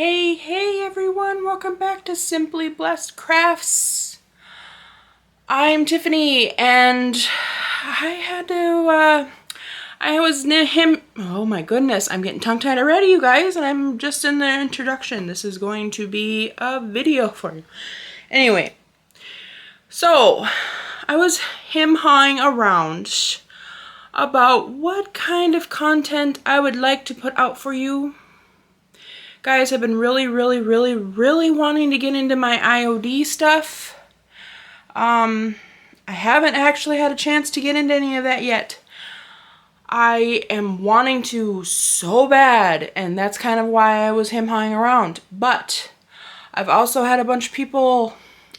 Hey everyone, welcome back to Simply Blessed Crafts. I'm Tiffany and oh my goodness, I'm getting tongue-tied already, you guys, and I'm just in the introduction. This is going to be a video for you. Anyway, so I was him-hawing around about what kind of content I would like to put out for you. Guys, I've been really wanting to get into my IOD stuff. I haven't actually had a chance to get into any of that yet. I am wanting to so bad, and that's kind of why I was him-hawing around. But I've also had a bunch of people.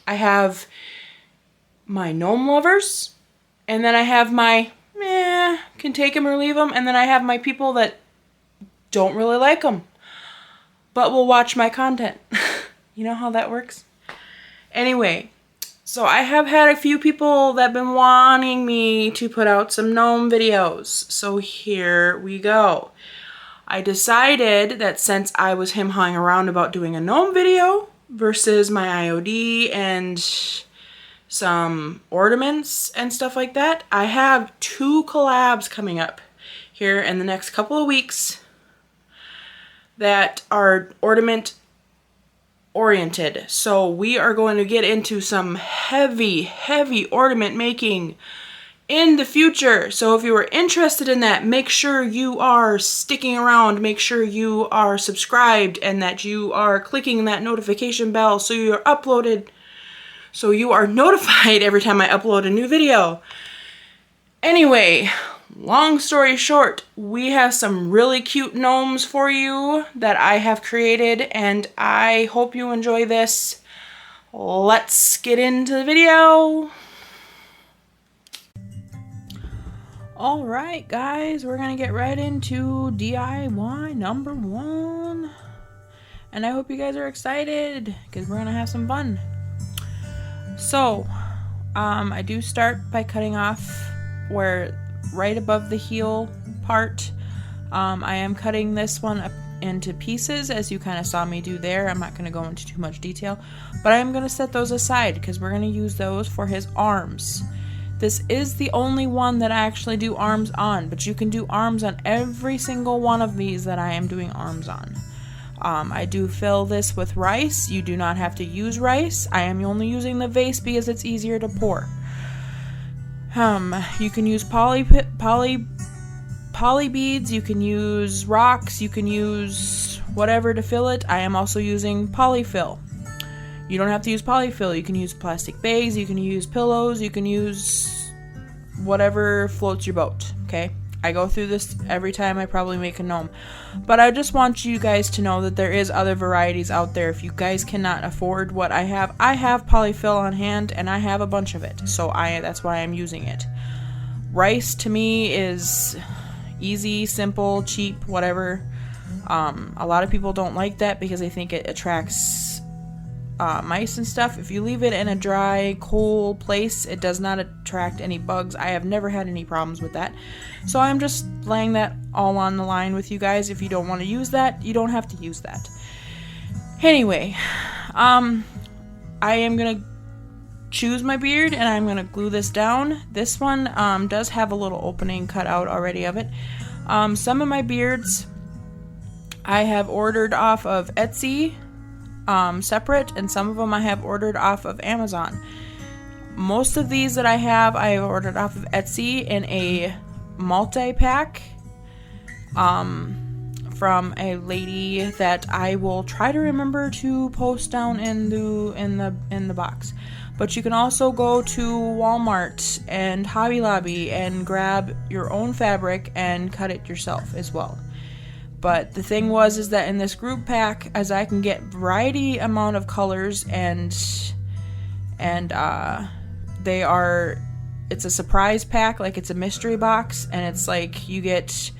I have my gnome lovers, and then I have my can take them or leave them, and then I have my people that don't really like them, but will watch my content. You know how that works? Anyway, so I have had a few people that have been wanting me to put out some gnome videos. So here we go. I decided that since I was him-hawing around about doing a gnome video versus my IOD and some ornaments and stuff like that, I have 2 collabs coming up here in the next couple of weeks that are ornament oriented. So we are going to get into some heavy ornament making in the future. So if you are interested in that, make sure you are sticking around, make sure you are subscribed, and that you are clicking that notification bell so you are notified every time I upload a new video. Anyway, long story short, we have some really cute gnomes for you that I have created, and I hope you enjoy this. Let's get into the video. Alright guys, we're gonna get right into DIY number 1. And I hope you guys are excited, because we're gonna have some fun. So, I do start by cutting off where right above the heel part. I am cutting this one up into pieces, as you kind of saw me do there. I'm not going to go into too much detail, but I'm going to set those aside because we're going to use those for his arms. This is the only one that I actually do arms on, but you can do arms on every single one of these that I am doing arms on. I do fill this with rice. You do not have to use rice. I am only using the vase because it's easier to pour. You can use poly beads, you can use rocks, you can use whatever to fill it. I am also using polyfill. You don't have to use polyfill. You can use plastic bags, you can use pillows, you can use whatever floats your boat, okay? I go through this every time I probably make a gnome. But I just want you guys to know that there is other varieties out there. If you guys cannot afford what I have polyfill on hand, and I have a bunch of it. So that's why I'm using it. Rice to me is easy, simple, cheap, whatever. A lot of people don't like that because they think it attracts mice and stuff. If you leave it in a dry, cool place, it does not attract any bugs. I have never had any problems with that. So I'm just laying that all on the line with you guys. If you don't want to use that, you don't have to use that. Anyway, I am going to choose my beard and I'm going to glue this down. This one does have a little opening cut out already of it. Some of my beards I have ordered off of Etsy separate, and some of them I have ordered off of Amazon. Most of these that I have ordered off of Etsy in a multi-pack from a lady that I will try to remember to post down in the box. But you can also go to Walmart and Hobby Lobby and grab your own fabric and cut it yourself as well. But the thing is that in this group pack, as I can get variety amount of colors, and it's a surprise pack, like it's a mystery box, and it's like you get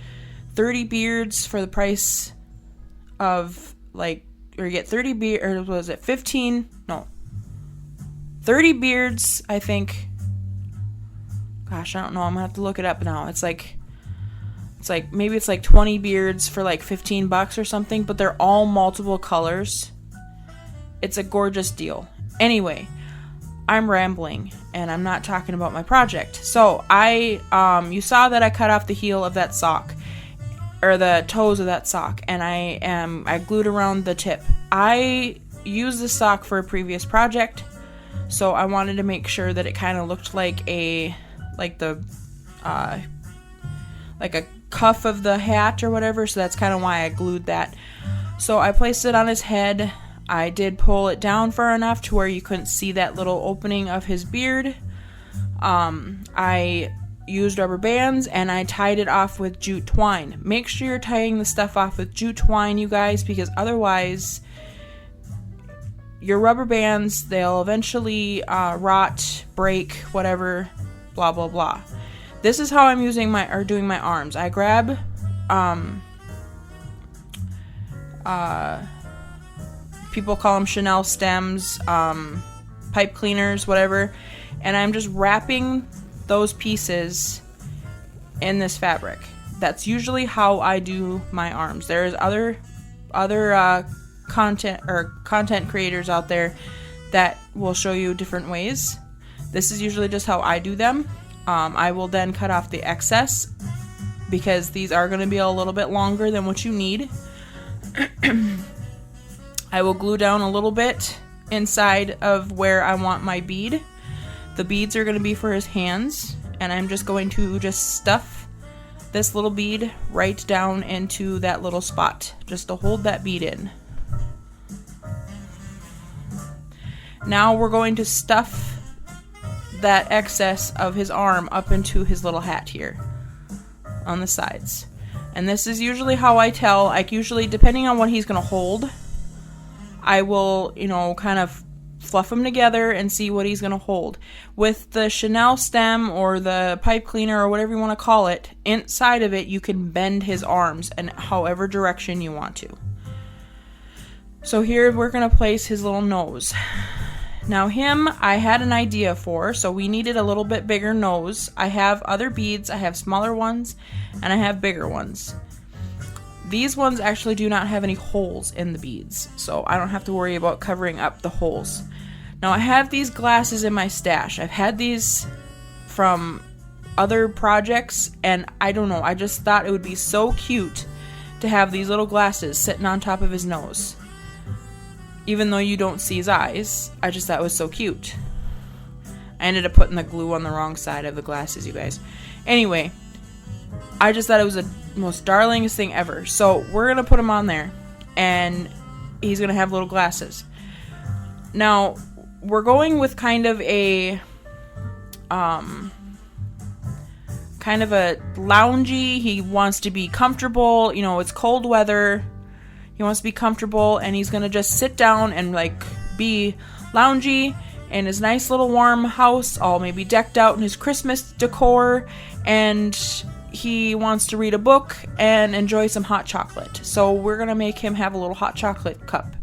30 beards for the price of or you get 30 beards, or was it 30 beards, I think. Gosh, I don't know, I'm gonna have to look it up now. It's like It's like, maybe it's like 20 beards for like $15 or something, but they're all multiple colors. It's a gorgeous deal. Anyway, I'm rambling and I'm not talking about my project. So you saw that I cut off the heel of that sock, or the toes of that sock, and I glued around the tip. I used the sock for a previous project, so I wanted to make sure that it kind of looked like a cuff of the hat or whatever, so that's kind of why I glued that. So I placed it on his head. I did pull it down far enough to where you couldn't see that little opening of his beard. I used rubber bands and I tied it off with jute twine. Make sure you're tying the stuff off with jute twine, you guys, because otherwise your rubber bands, they'll eventually rot, break, whatever, blah blah blah. This is how I'm doing my arms. I grab people call them Chanel stems, pipe cleaners, whatever, and I'm just wrapping those pieces in this fabric. That's usually how I do my arms. There's other content creators out there that will show you different ways. This is usually just how I do them. I will then cut off the excess because these are going to be a little bit longer than what you need. I will glue down a little bit inside of where I want my bead. The beads are going to be for his hands, and I'm just going to stuff this little bead right down into that little spot, just to hold that bead in. Now we're going to stuff that excess of his arm up into his little hat here on the sides. And this is usually how I tell. Like, usually, depending on what he's going to hold, I will, kind of fluff them together and see what he's going to hold. With the Chanel stem or the pipe cleaner or whatever you want to call it, inside of it you can bend his arms in however direction you want to. So here we're going to place his little nose. Now him, I had an idea for, so we needed a little bit bigger nose. I have other beads. I have smaller ones and I have bigger ones. These ones actually do not have any holes in the beads, so I don't have to worry about covering up the holes. Now I have these glasses in my stash. I've had these from other projects, and I don't know, I just thought it would be so cute to have these little glasses sitting on top of his nose. Even though you don't see his eyes, I just thought it was so cute. I ended up putting the glue on the wrong side of the glasses, you guys. Anyway, I just thought it was the most darlingest thing ever. So we're going to put him on there, and he's going to have little glasses. Now, we're going with kind of a loungy. He wants to be comfortable. It's cold weather. He wants to be comfortable, and he's going to just sit down and be loungy in his nice little warm house, all maybe decked out in his Christmas decor, and he wants to read a book and enjoy some hot chocolate. So we're going to make him have a little hot chocolate cup.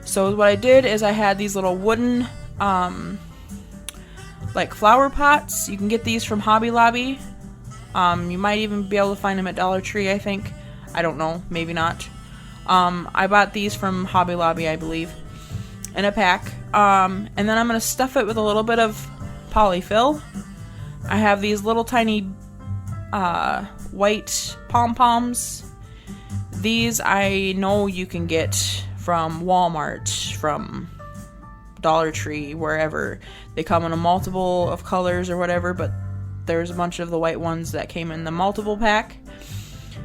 So what I did is I had these little wooden flower pots. You can get these from Hobby Lobby. You might even be able to find them at Dollar Tree, I think. I don't know, maybe not. I bought these from Hobby Lobby, I believe, in a pack. And then I'm going to stuff it with a little bit of polyfill. I have these little tiny white pom-poms. These I know you can get from Walmart, from Dollar Tree, wherever. They come in a multiple of colors or whatever, but there's a bunch of the white ones that came in the multiple pack.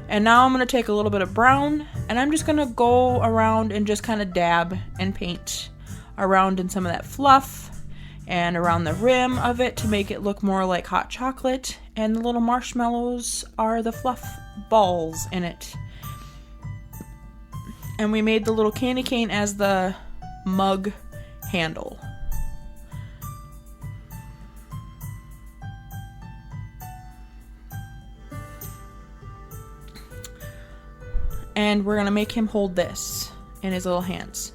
And now I'm going to take a little bit of brown, and I'm just going to go around and just kind of dab and paint around in some of that fluff and around the rim of it to make it look more like hot chocolate. And the little marshmallows are the fluff balls in it. And we made the little candy cane as the mug handle. And we're going to make him hold this in his little hands.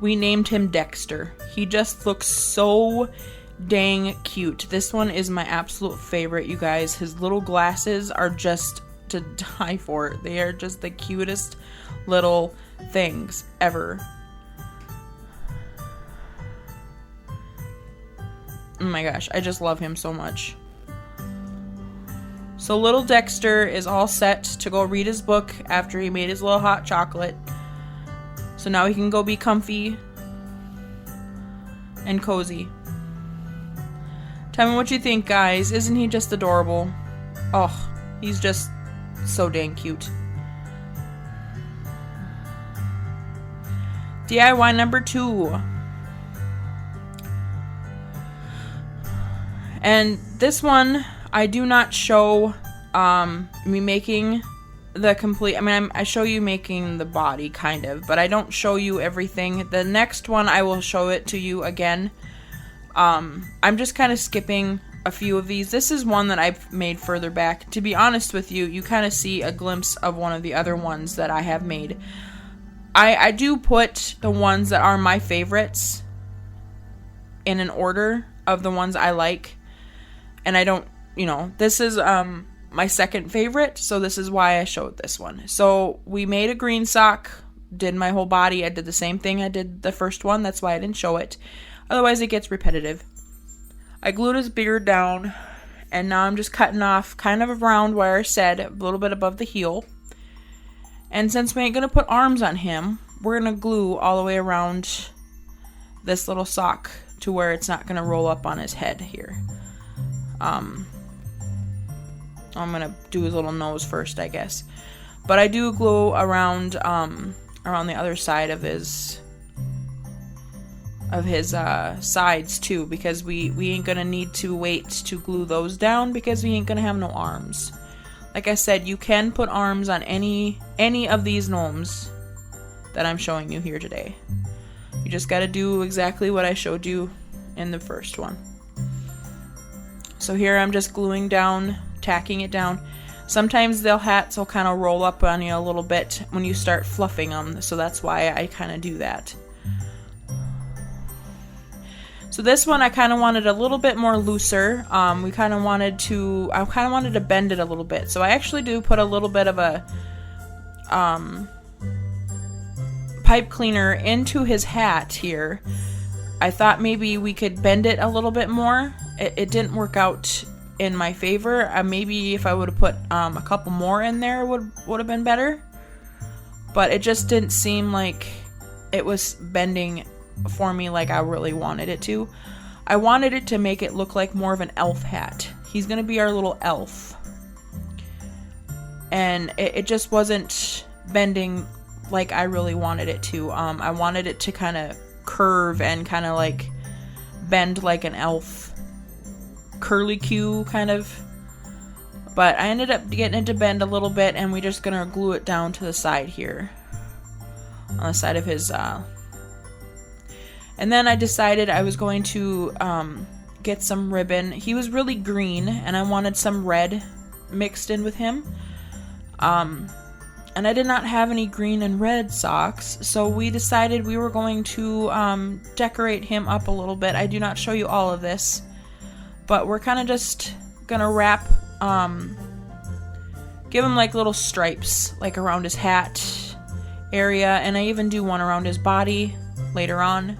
We named him Dexter. He just looks so dang cute. This one is my absolute favorite, you guys. His little glasses are just to die for. They are just the cutest little things ever. Oh my gosh, I just love him so much. So little Dexter is all set to go read his book after he made his little hot chocolate. So now he can go be comfy and cozy. Tell me what you think, guys. Isn't he just adorable? Oh, he's just so dang cute. DIY number 2. And this one, I do not show me making the complete, I show you making the body, kind of, but I don't show you everything. The next one, I will show it to you again. I'm just kind of skipping a few of these. This is one that I've made further back. To be honest with you, you kind of see a glimpse of one of the other ones that I have made. I do put the ones that are my favorites in an order of the ones I like. And I don't, this is my second favorite, so this is why I showed this one. So we made a green sock, did my whole body. I did the same thing I did the first one. That's why I didn't show it. Otherwise, it gets repetitive. I glued his beard down, and now I'm just cutting off kind of around where I said, a little bit above the heel. And since we ain't going to put arms on him, we're going to glue all the way around this little sock to where it's not going to roll up on his head here. I'm gonna do his little nose first, I guess. But I do glue around the other side of his sides too, because we ain't gonna need to wait to glue those down because we ain't gonna have no arms. Like I said, you can put arms on any of these gnomes that I'm showing you here today. You just gotta do exactly what I showed you in the first one. So here I'm just gluing down, tacking it down. Sometimes hats will kind of roll up on you a little bit when you start fluffing them, so that's why I kind of do that. So this one I kind of wanted a little bit more looser. I kind of wanted to bend it a little bit. So I actually do put a little bit of a pipe cleaner into his hat here. I thought maybe we could bend it a little bit more. It didn't work out in my favor. Maybe if I would have put a couple more in there would have been better. But it just didn't seem like it was bending for me like I really wanted it to. I wanted it to make it look like more of an elf hat. He's going to be our little elf. And it just wasn't bending like I really wanted it to. I wanted it to kind of curve and kind of like bend like an elf curly-Q kind of. But I ended up getting it to bend a little bit, and we're just gonna glue it down to the side here. On the side of his and then I decided I was going to get some ribbon. He was really green, and I wanted some red mixed in with him. And I did not have any green and red socks, so we decided we were going to decorate him up a little bit. I do not show you all of this, but we're kind of just gonna wrap, give him like little stripes, like around his hat area, and I even do one around his body later on.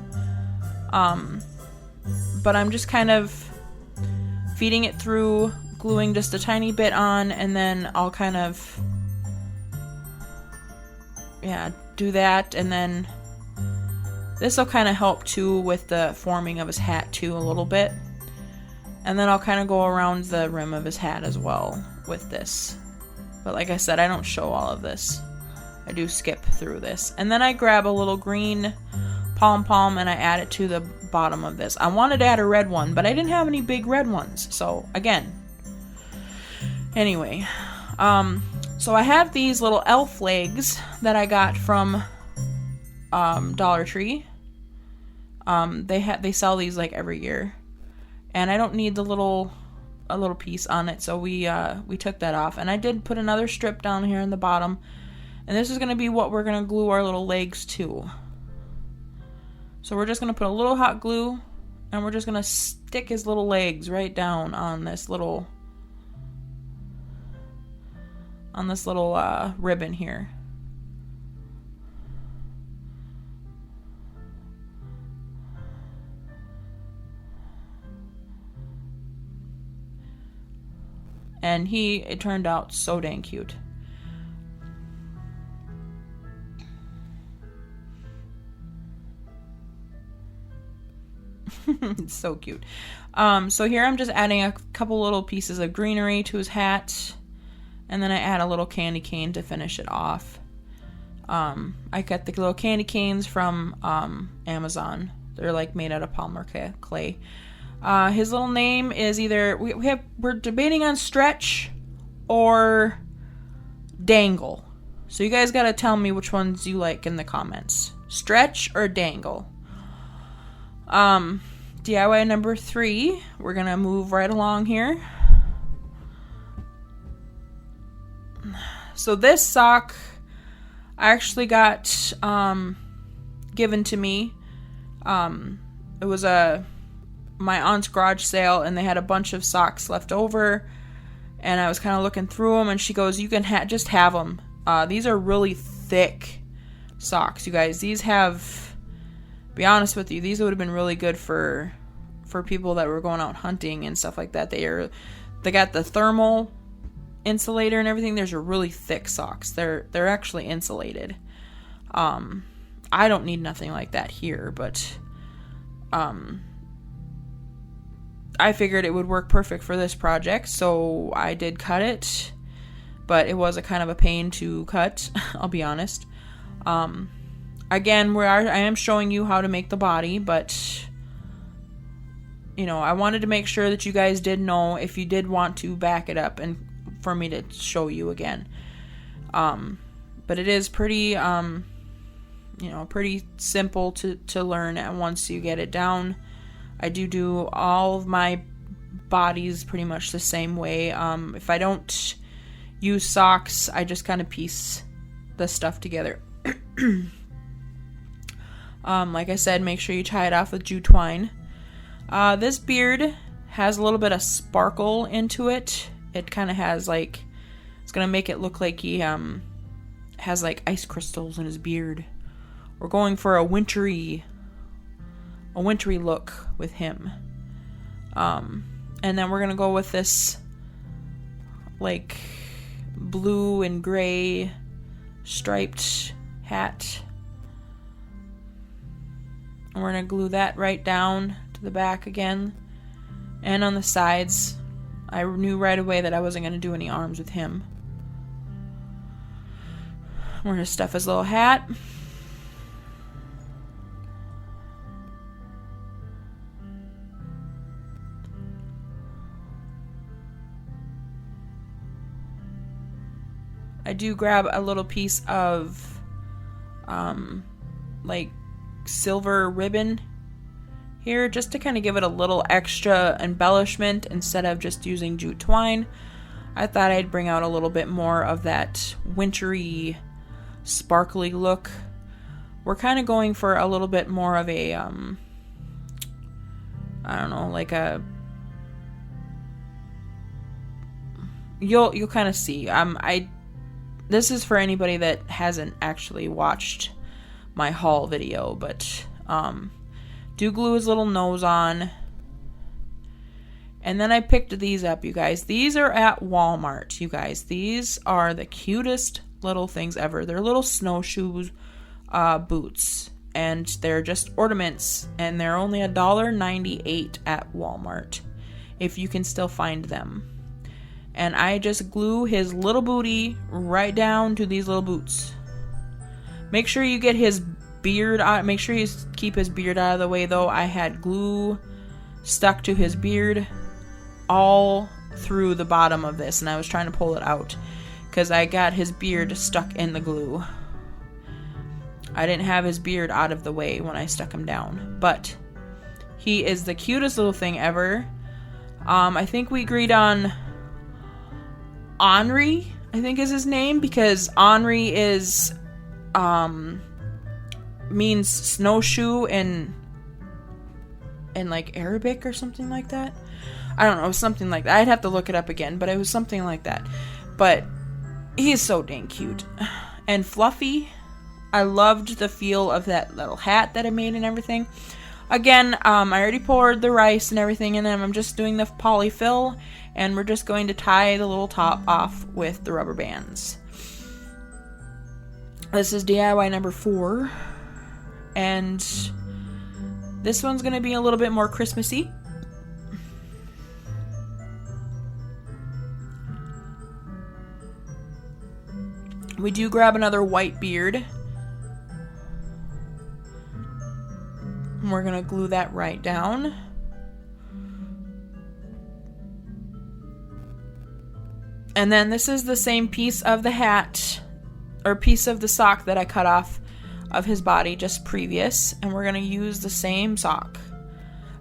But I'm just kind of feeding it through, gluing just a tiny bit on, and then I'll kind of do that, and then this will kind of help too with the forming of his hat too a little bit. And then I'll kind of go around the rim of his hat as well with this. But like I said, I don't show all of this. I do skip through this. And then I grab a little green pom-pom and I add it to the bottom of this. I wanted to add a red one, but I didn't have any big red ones. So again. Anyway. So I have these little elf legs that I got from Dollar Tree. They sell these like every year. And I don't need a little piece on it, so we took that off. And I did put another strip down here in the bottom. And this is going to be what we're going to glue our little legs to. So we're just going to put a little hot glue And we're just going to stick his little legs right down on this little ribbon here. And it turned out so dang cute. It's so cute. So here I'm just adding a couple little pieces of greenery to his hat. And then I add a little candy cane to finish it off. I got the little candy canes from Amazon. They're like made out of polymer clay. His little name is either we're debating on Stretch or Dangle. So you guys gotta tell me which ones you like in the comments. Stretch or Dangle. DIY number 3. We're gonna move right along here. So this sock I actually got given to me. It was my aunt's garage sale, and they had a bunch of socks left over, and I was kind of looking through them, and she goes, you can just have them. These are really thick socks, you guys. These have, to be honest with you, these would have been really good for people that were going out hunting and stuff like that. They got the thermal insulator and everything. There's a really thick socks. They're actually insulated. I don't need nothing like that here, but I figured it would work perfect for this project, so I did cut it, but it was a kind of a pain to cut, I'll be honest. Again, I am showing you how to make the body, but you know, I wanted to make sure that you guys did know if you did want to back it up and for me to show you again. But it is pretty, pretty simple to learn, and once you get it down. I do all of my bodies pretty much the same way. If I don't use socks, I just kind of piece the stuff together. Like I said, make sure you tie it off with jute twine. This beard has a little bit of sparkle into it. It kind of has like, it's going to make it look like he has like ice crystals in his beard. We're going for a wintry look with him. And then we're going to go with this like blue and gray striped hat. And we're going to glue that right down to the back again. And on the sides, I knew right away that I wasn't going to do any arms with him. We're going to stuff his little hat. I do grab a little piece of like silver ribbon here just to kind of give it a little extra embellishment instead of just using jute twine. I thought I'd bring out a little bit more of that wintry, sparkly look. We're kind of going for a little bit more of a, I don't know, like a, you'll kind of see. This is for anybody that hasn't actually watched my haul video, but do glue his little nose on. And then I picked these up, you guys. These are at Walmart, you guys. These are the cutest little things ever. They're little snowshoes, boots, and they're just ornaments, and they're only $1.98 at Walmart, if you can still find them. And I just glue his little booty right down to these little boots. Make sure you get his beard out. Make sure you keep his beard out of the way, though. I had glue stuck to his beard all through the bottom of this, and I was trying to pull it out because I got his beard stuck in the glue. I didn't have his beard out of the way when I stuck him down, but he is the cutest little thing ever. I think we agreed on Henri, I think is his name, because Henri is means snowshoe in in like Arabic or something like that. I don't know, it was something like that. I'd have to look it up again, but it was something like that. But he's so dang cute. And fluffy. I loved the feel of that little hat that I made and everything. Again, I already poured the rice and everything in them. I'm just doing the polyfill, and we're just going to tie the little top off with the rubber bands. This is DIY number 4, and this one's going to be a little bit more Christmassy. We do grab another white beard. And we're going to glue that right down. And then this is the same piece of the hat, or piece of the sock that I cut off of his body just previous. And we're going to use the same sock.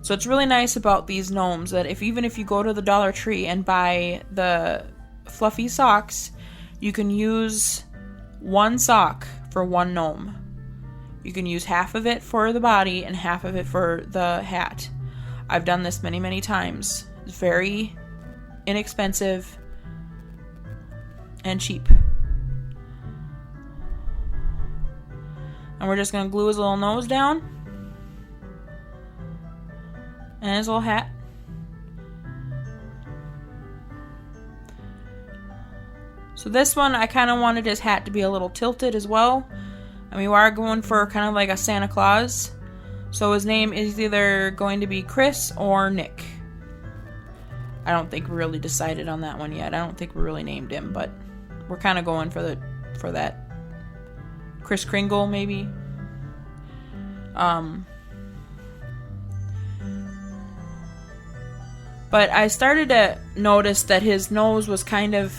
So it's really nice about these gnomes that even if you go to the Dollar Tree and buy the fluffy socks, you can use one sock for one gnome. You can use half of it for the body and half of it for the hat. I've done this many, many times. It's very inexpensive and cheap. And we're just going to glue his little nose down and his little hat. So this one, I kind of wanted his hat to be a little tilted as well. And we are going for kind of like a Santa Claus. So his name is either going to be Chris or Nick. I don't think we really decided on that one yet. I don't think we really named him, but we're kind of going for that Kris Kringle maybe. But I started to notice that his nose was kind of,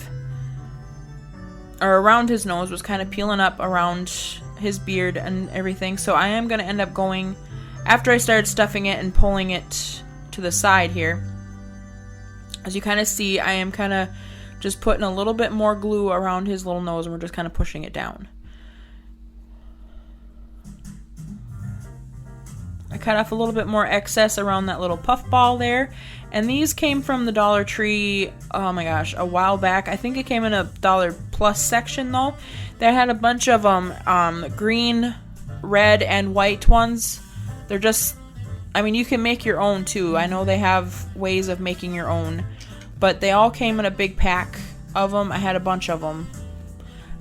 or around his nose was kind of peeling up around his beard and everything. So I am going to end up going, after I started stuffing it and pulling it to the side here, as you kind of see, I am kind of just putting a little bit more glue around his little nose, and we're just kind of pushing it down. I cut off a little bit more excess around that little puff ball there. And these came from the Dollar Tree, oh my gosh, a while back. I think it came in a $1 Plus section though. They had a bunch of them, green, red, and white ones. They're just, I mean, you can make your own too. I know they have ways of making your own. But they all came in a big pack of them. I had a bunch of them.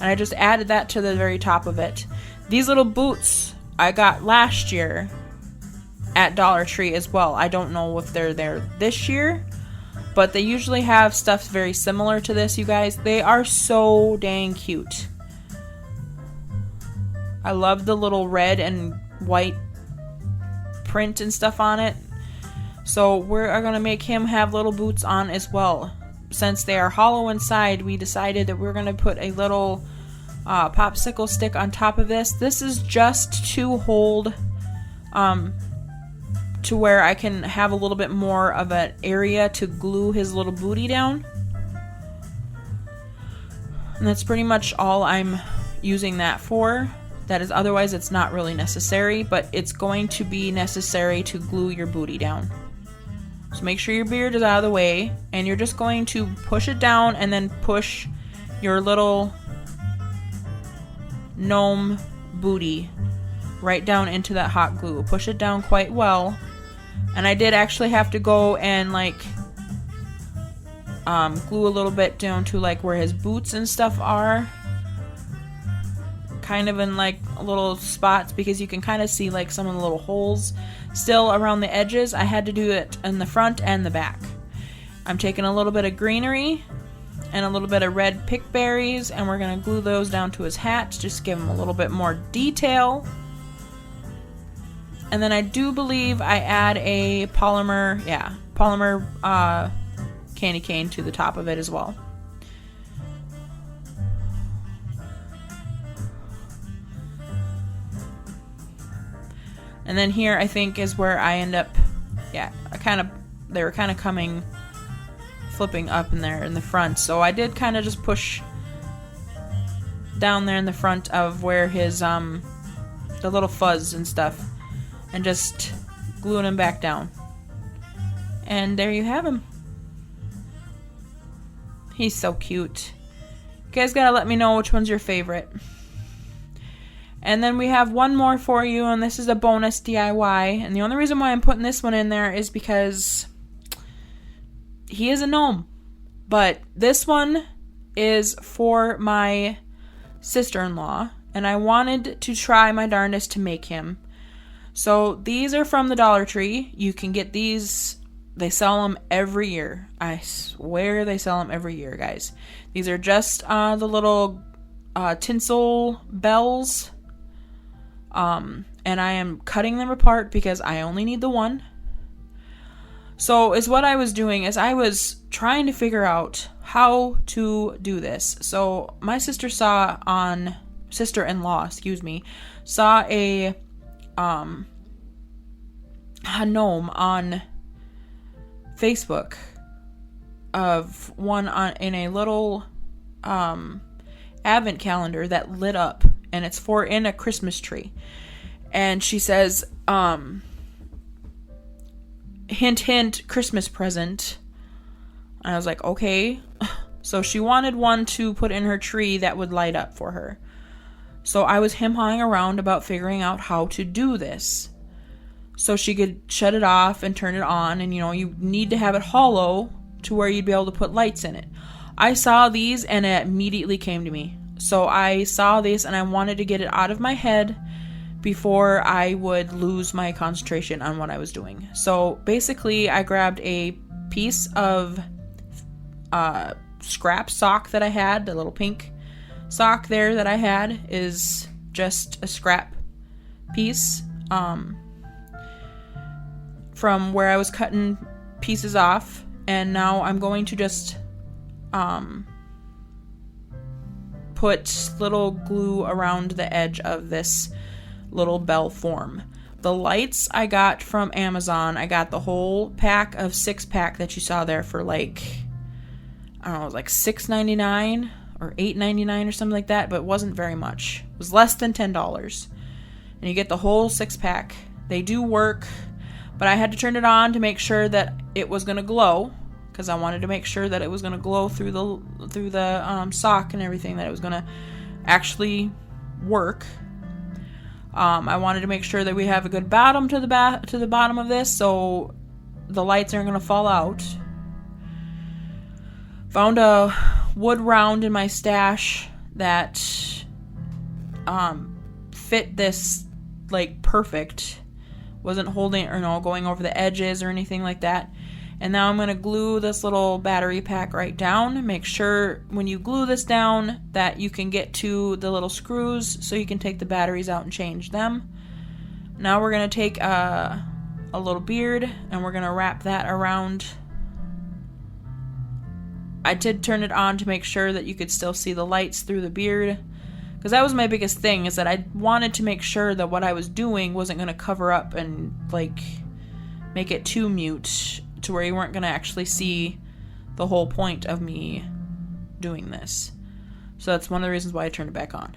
And I just added that to the very top of it. These little boots I got last year at Dollar Tree as well. I don't know if they're there this year, but they usually have stuff very similar to this, you guys. They are so dang cute. I love the little red and white print and stuff on it. So we're going to make him have little boots on as well. Since they are hollow inside, we decided that we're going to put a little popsicle stick on top of this. This is just to hold to where I can have a little bit more of an area to glue his little booty down. And that's pretty much all I'm using that for. That is, otherwise it's not really necessary, but it's going to be necessary to glue your booty down. So make sure your beard is out of the way, and you're just going to push it down and then push your little gnome booty right down into that hot glue. Push it down quite well. And I did actually have to go and like glue a little bit down to like where his boots and stuff are. Kind of in like little spots, because you can kind of see like some of the little holes still around the edges. I had to do it in the front and the back. I'm taking a little bit of greenery and a little bit of red pickberries, and we're going to glue those down to his hat to just give him a little bit more detail. And then I do believe I add a polymer candy cane to the top of it as well. And then here I think is where I end up, they were kind of flipping up in there in the front. So I did kind of just push down there in the front of where his, the little fuzz and stuff, and just gluing him back down. And there you have him. He's so cute. You guys gotta let me know which one's your favorite. And then we have one more for you, and this is a bonus DIY. And the only reason why I'm putting this one in there is because he is a gnome. But this one is for my sister-in-law, and I wanted to try my darndest to make him. So these are from the Dollar Tree. You can get these. They sell them every year. I swear they sell them every year, guys. These are just the little tinsel bells. And I am cutting them apart because I only need the one. So is what I was doing is I was trying to figure out how to do this. So my sister-in-law, saw a gnome on Facebook of one in a little advent calendar that lit up, and it's in a Christmas tree. And she says, hint, hint, Christmas present. And I was like, okay. So she wanted one to put in her tree that would light up for her. So I was hem-hawing around about figuring out how to do this. So she could shut it off and turn it on. And, you need to have it hollow to where you'd be able to put lights in it. I saw these and it immediately came to me. So I saw this and I wanted to get it out of my head before I would lose my concentration on what I was doing. So basically I grabbed a piece of scrap sock that I had, the little pink sock there that I had is just a scrap piece from where I was cutting pieces off, and now I'm going to just put little glue around the edge of this little bell form. The lights I got from Amazon. I got the whole pack of 6-pack that you saw there for like, I don't know, it was like $6.99 or $8.99 or something like that, but it wasn't very much. It was less than $10. And you get the whole 6-pack. They do work, but I had to turn it on to make sure that it was going to glow, because I wanted to make sure that it was going to glow through the sock and everything, that it was going to actually work. I wanted to make sure that we have a good bottom to the bottom of this, so the lights aren't going to fall out. Found a wood round in my stash that fit this like perfect. Wasn't holding or going over the edges or anything like that. And now I'm going to glue this little battery pack right down. Make sure when you glue this down that you can get to the little screws so you can take the batteries out and change them. Now we're going to take a little beard and we're going to wrap that around. I did turn it on to make sure that you could still see the lights through the beard, because that was my biggest thing, is that I wanted to make sure that what I was doing wasn't going to cover up and like make it too mute to where you weren't going to actually see the whole point of me doing this. So that's one of the reasons why I turned it back on.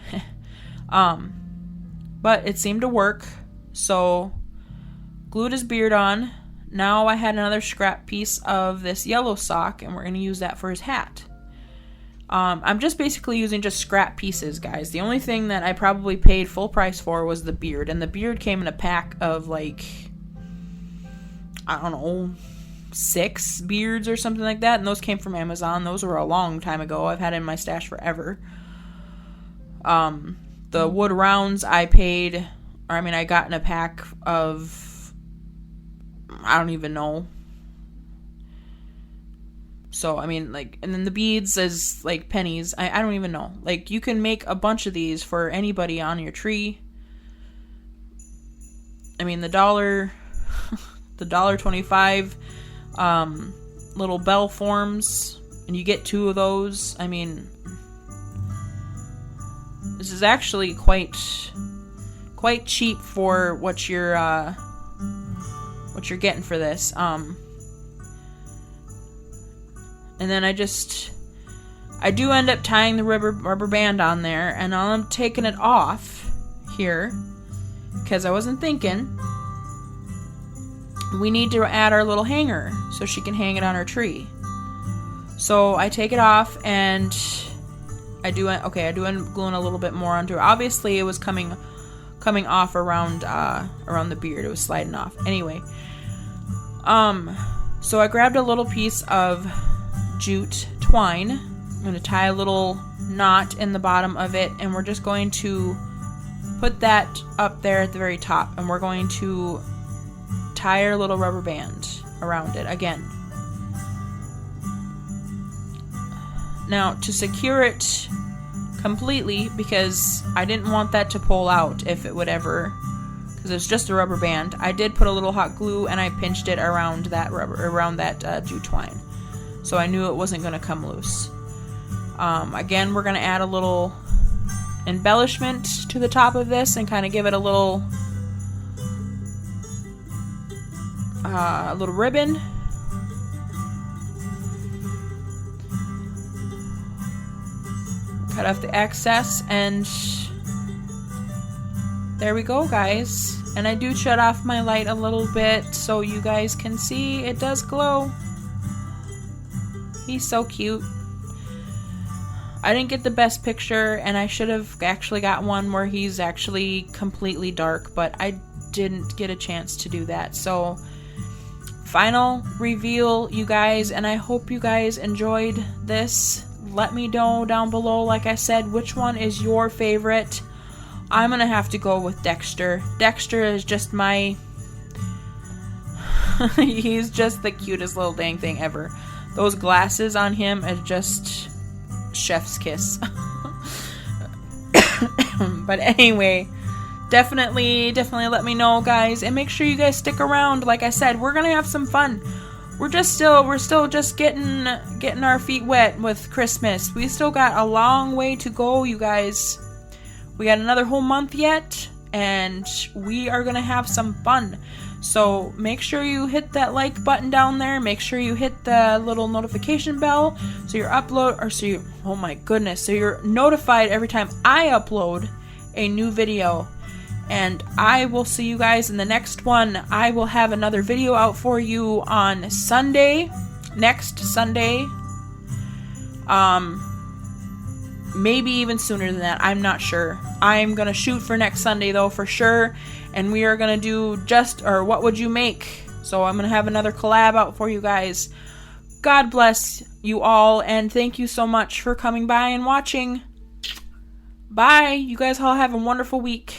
But it seemed to work, so glued his beard on. Now I had another scrap piece of this yellow sock, and we're going to use that for his hat. I'm just basically using just scrap pieces, guys. The only thing that I probably paid full price for was the beard, and the beard came in a pack of like, I don't know, 6 beards or something like that, and those came from Amazon. Those were a long time ago. I've had it in my stash forever. The wood rounds I got in a pack of, I don't even know. So, and then the beads is like pennies. I don't even know. Like, you can make a bunch of these for anybody on your tree. The $1.25 little bell forms, and you get 2 of those. This is actually quite cheap for what you're getting for this. And then I do end up tying the rubber band on there, and I'm taking it off here because I wasn't thinking. we need to add our little hanger so she can hang it on her tree. So I take it off and I do end gluing a little bit more onto her. Obviously it was coming off around the beard. It was sliding off. Anyway, so I grabbed a little piece of jute twine. I'm going to tie a little knot in the bottom of it, and we're just going to put that up there at the very top, and we're going to tie our little rubber band around it again. Now, to secure it completely, because I didn't want that to pull out if it would ever, because it's just a rubber band, I did put a little hot glue and I pinched it around that jute twine, so I knew it wasn't going to come loose. Again, we're going to add a little embellishment to the top of this and kind of give it a little ribbon. Cut off the excess, and there we go, guys. And I do shut off my light a little bit so you guys can see it does glow. He's so cute. I didn't get the best picture, and I should have actually got one where he's actually completely dark, but I didn't get a chance to do that. So, final reveal, you guys, and I hope you guys enjoyed this. Let me know down below, like I said, which one is your favorite. I'm gonna have to go with Dexter. Dexter is just my... he's just the cutest little dang thing ever. Those glasses on him is just chef's kiss. But anyway, definitely let me know, guys, and make sure you guys stick around. Like I said, we're gonna have some fun. We're still just getting our feet wet with Christmas. We still got a long way to go, you guys. We got another whole month yet, and we are gonna have some fun. So make sure you hit that like button down there. Make sure you hit the little notification bell so oh my goodness, so you're notified every time I upload a new video. And I will see you guys in the next one. I will have another video out for you on Sunday, next Sunday. Maybe even sooner than that. I'm not sure. I'm going to shoot for next Sunday, though, for sure. And we are going to do what would you make? So I'm going to have another collab out for you guys. God bless you all, and thank you so much for coming by and watching. Bye. You guys all have a wonderful week.